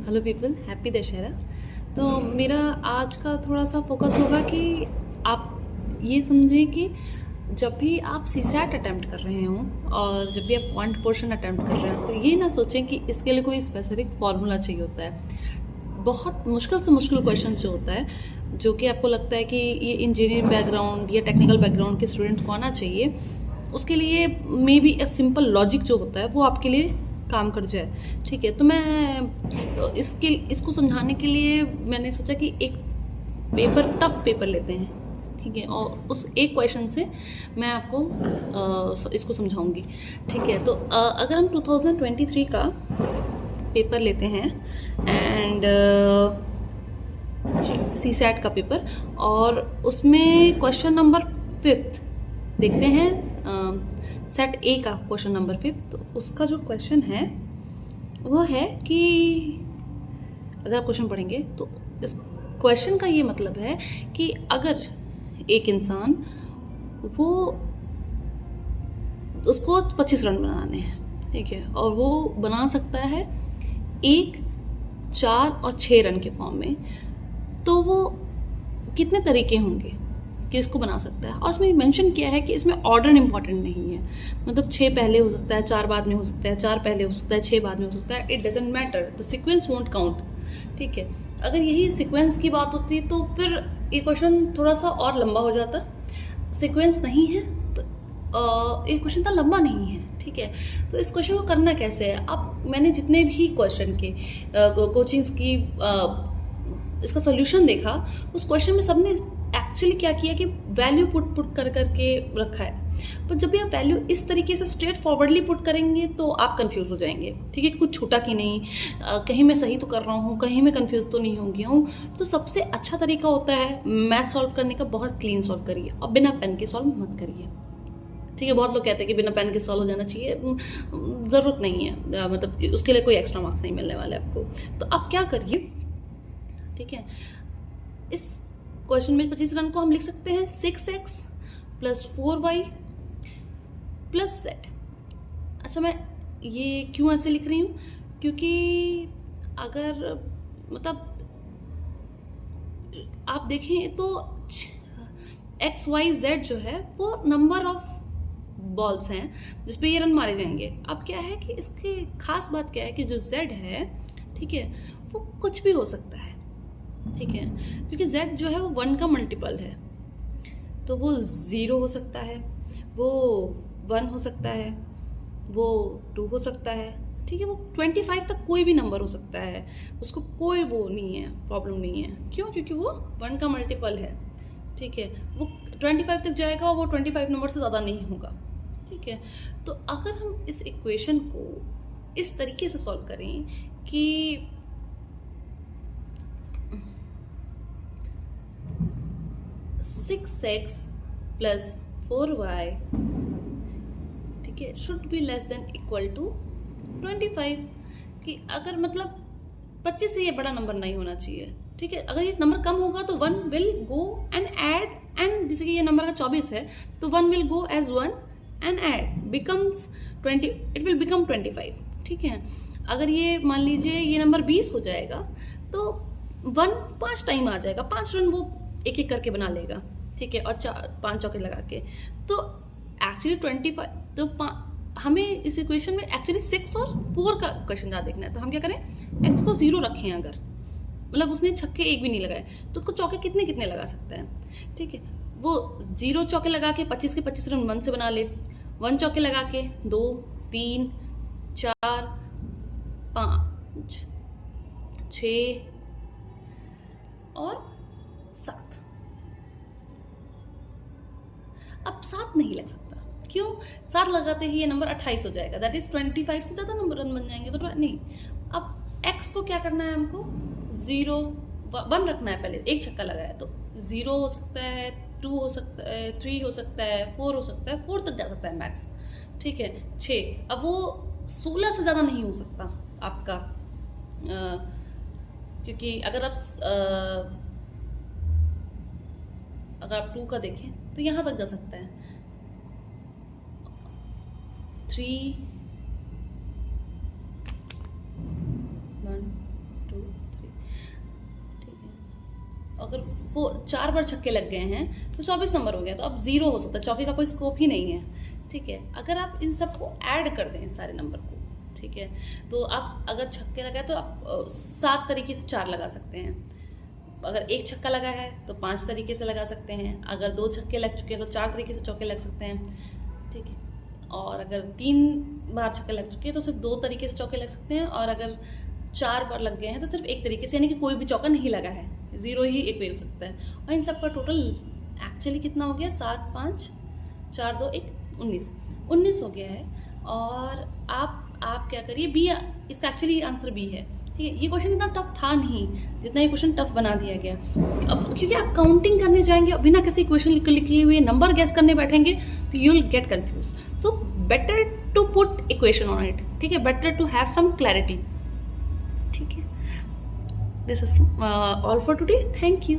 Hello people, happy Dussehra. तो मेरा आज का थोड़ा सा फोकस होगा कि आप ये समझें कि जब भी आप सीसैट अटेम्प्ट कर रहे हों और जब भी आप क्वांट पोर्शन अटेम्प्ट कर रहे हो, तो ये ना सोचें कि इसके लिए कोई स्पेसिफिक फार्मूला चाहिए होता है। बहुत मुश्किल से मुश्किल क्वेश्चन जो होता है, जो कि आपको लगता है कि ये इंजीनियरिंग बैकग्राउंड या टेक्निकल बैकग्राउंड के स्टूडेंट्स को आना चाहिए, उसके लिए मे बी एक सिंपल लॉजिक जो होता है वो आपके लिए काम कर जाए। ठीक है, तो मैं इसको समझाने के लिए मैंने सोचा कि एक टफ पेपर लेते हैं। ठीक है, और उस एक क्वेश्चन से मैं आपको इसको समझाऊंगी। ठीक है, तो अगर हम 2023 का पेपर लेते हैं एंड सी सैट का पेपर, और उसमें क्वेश्चन नंबर 5 देखते हैं, सेट ए का क्वेश्चन नंबर 5। तो उसका जो क्वेश्चन है वो है कि अगर आप क्वेश्चन पढ़ेंगे तो इस क्वेश्चन का ये मतलब है कि अगर एक इंसान वो उसको 25 रन बनाने हैं, ठीक है, और वो बना सकता है 1, 4 और 6 रन के फॉर्म में, तो वो कितने तरीके होंगे कि इसको बना सकता है। और इसमें मेंशन किया है कि इसमें ऑर्डर इंपॉर्टेंट नहीं है, मतलब 6 पहले हो सकता है, 4 बाद में हो सकता है, 4 पहले हो सकता है, 6 बाद में हो सकता है, it doesn't matter, the sequence won't count. ठीक है, अगर यही सीक्वेंस की बात होती तो फिर ये क्वेश्चन थोड़ा सा और लंबा हो जाता। सीक्वेंस नहीं है तो ये क्वेश्चन इतना लंबा नहीं है। ठीक है, तो इस क्वेश्चन को करना कैसे है। अब मैंने जितने भी क्वेश्चन के कोचिंग्स की इसका सोल्यूशन देखा, उस क्वेश्चन में सबने एक्चुअली क्या किया कि वैल्यू पुट कर करके रखा है। पर जब भी आप वैल्यू इस तरीके से स्ट्रेट फॉरवर्डली पुट करेंगे तो आप कंफ्यूज हो जाएंगे। ठीक है, कुछ छूटा कि नहीं, कहीं मैं सही तो कर रहा हूँ, कहीं मैं कंफ्यूज तो नहीं हो गया हूँ। तो सबसे अच्छा तरीका होता है मैथ सॉल्व करने का, बहुत क्लीन सॉल्व करिए और बिना पेन के सॉल्व मत करिए। ठीक है, बहुत लोग कहते हैं कि बिना पेन के सॉल्व हो जाना चाहिए, ज़रूरत नहीं है, मतलब उसके लिए कोई एक्स्ट्रा मार्क्स नहीं मिलने वाले आपको। तो आप क्या करिए, ठीक है, इस क्वेश्चन में 25 रन को हम लिख सकते हैं 6x + 4y + z। अच्छा, मैं ये क्यों ऐसे लिख रही हूँ, क्योंकि अगर मतलब आप देखें तो एक्स वाई जेड जो है वो नंबर ऑफ बॉल्स हैं जिस पे ये रन मारे जाएंगे। अब क्या है कि इसकी खास बात क्या है कि जो जेड है, ठीक है, वो कुछ भी हो सकता है। ठीक है, क्योंकि जेड जो है वो 1 का मल्टीपल है, तो वो 0 हो सकता है, वो 1 हो सकता है, वो 2 हो सकता है। ठीक है, वो 25 तक कोई भी नंबर हो सकता है, उसको कोई वो नहीं है, प्रॉब्लम नहीं है। क्यों? क्योंकि वो 1 का मल्टीपल है। ठीक है, वो 25 तक जाएगा और वो 25 नंबर से ज़्यादा नहीं होगा। ठीक है, तो अगर हम इस इक्वेशन को इस तरीके से सॉल्व करें कि 6x + 4y, ठीक है, should be less than equal to 25, कि अगर मतलब 25 से ये बड़ा नंबर नहीं होना चाहिए। ठीक है, अगर ये नंबर कम होगा तो 1 will go and add, and जैसे कि ये नंबर का 24 है तो 1 will go as 1 and add becomes 20, it will become 25। ठीक है, अगर ये मान लीजिए ये नंबर 20 हो जाएगा तो 1 5 टाइम आ जाएगा, 5 रन वो एक एक करके बना लेगा। ठीक है, और 5 चौके लगा के, तो एक्चुअली 25, तो हमें इस इक्वेशन में एक्चुअली 6 और 4 का क्वेश्चन ज़्यादा देखना है। तो हम क्या करें, एक्स को 0 रखें, अगर मतलब उसने छक्के एक भी नहीं लगाए तो उसको चौके कितने कितने लगा सकता है। ठीक है, वो 0 चौके लगा के 25 के 25 रन 1 से बना ले, 1 चौके लगा के 2, 3, 4, 5, 6 और 7। अब 7 नहीं लग सकता। क्यों? 7 लगाते ही ये नंबर 28 हो जाएगा, दैट इज 25 से ज़्यादा नंबर रन बन जाएंगे, तो नहीं। अब x को क्या करना है, हमको 0 1 रखना है। पहले एक छक्का लगाया तो 0 हो सकता है, 2 हो सकता है, 3 हो सकता है, 4 हो सकता है, 4 तक जा सकता है मैक्स। ठीक है, 6, अब वो 16 से ज़्यादा नहीं हो सकता आपका, क्योंकि अगर आप 2 का देखें तो यहाँ तक जा सकता है, 3, 1, 2, अगर 4 बार छक्के लग गए हैं तो 24 नंबर हो गया, तो अब 0 हो सकता है, चौके का कोई स्कोप ही नहीं है, ठीक है। अगर आप इन सबको ऐड कर दें सारे नंबर को, ठीक है, तो आप अगर छक्के लगाए तो आप 7 तरीके से 4 लगा सकते हैं। अगर एक छक्का लगा है तो 5 तरीके से लगा सकते हैं, अगर 2 छक्के लग चुके हैं तो 4 तरीके से चौके लग सकते हैं, ठीक है। और अगर 3 बार छक्के लग चुके हैं तो सिर्फ 2 तरीके से चौके लग सकते हैं, और अगर 4 बार लग गए हैं तो सिर्फ एक तरीके से, यानी कि कोई भी चौका नहीं लगा है, 0 ही एक पे हो सकता है। और इन सब का टोटल एक्चुअली कितना हो गया, 7 5 4 2 1 19 हो गया है। और आप क्या करिए, बी, इसका एक्चुअली आंसर बी है, ठीक है। ये क्वेश्चन इतना टफ था नहीं जितना ये क्वेश्चन टफ बना दिया गया। अब क्योंकि आप काउंटिंग करने जाएंगे बिना किसी क्वेश्चन लिखे हुए नंबर गैस करने बैठेंगे तो you will get confuse. So better to put equation on it, ठीक है, better to have some clarity, ठीक है। This is all for today, thank you.